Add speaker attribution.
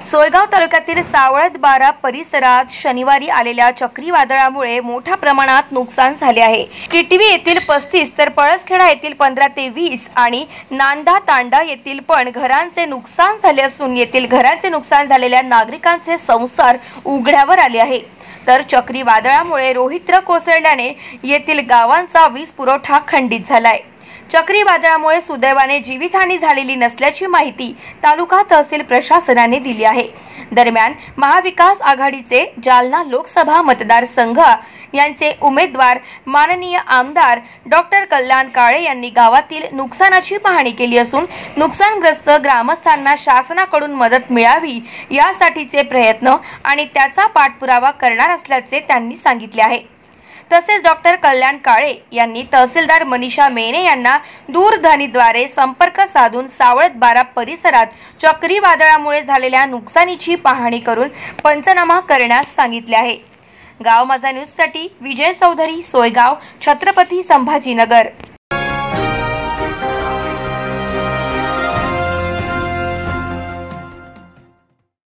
Speaker 1: सोयगाव तालुक्यातील सावळद-बारा परिसरात शनिवारी आलेल्या चक्रीवादळामुळे मोठ्या प्रमाणात नुकसान झाले आहे। किटवी येथील 35 तर पळसखेडा येथील 15 ते 20 आणि नांदा तांडा येथील पण घरांचे नुकसान झाले असून येथील घरांचे नुकसान झालेल्या नागरिकांचे संसार उघड्यावर आले आहे। तर चक्रीवादळामुळे रोहित्र कोसळल्याने येथील गावांचा वीज पुरवठा खंडित झाला आहे। चक्रीवादळामुळे सुदैवाने जीवितहानी झालेली नसल्याची माहिती तालुका तहसील प्रशासनाने दिली आहे। दरम्यान महाविकास आघाडीचे जालना लोकसभा मतदारसंघ यांचे उमेदवार माननीय आमदार डॉक्टर कल्याण काळे यांनी गावातील नुकसानाची पाहणी केली असून नुकसानग्रस्त ग्रामस्थांना शासनाकडून मदत मिळावी यासाठीचे प्रयत्न आणि त्याचा पाठपुरावा करणार असल्याचे त्यांनी सांगितले आहे। तसेच डॉक्टर कल्याण काळे यांनी तहसीलदार मनीषा मेने यांना दूरध्वनीद्वारे संपर्क साधून सावळद-बारा परिसरात चक्रीवादळामुळे झालेल्या नुकसानीची पाहणी करून पंचनामा करण्यास सांगितले आहे। गाव माझा न्यूज साठी विजय चौधरी, सोयगाव, छत्रपती संभाजीनगर।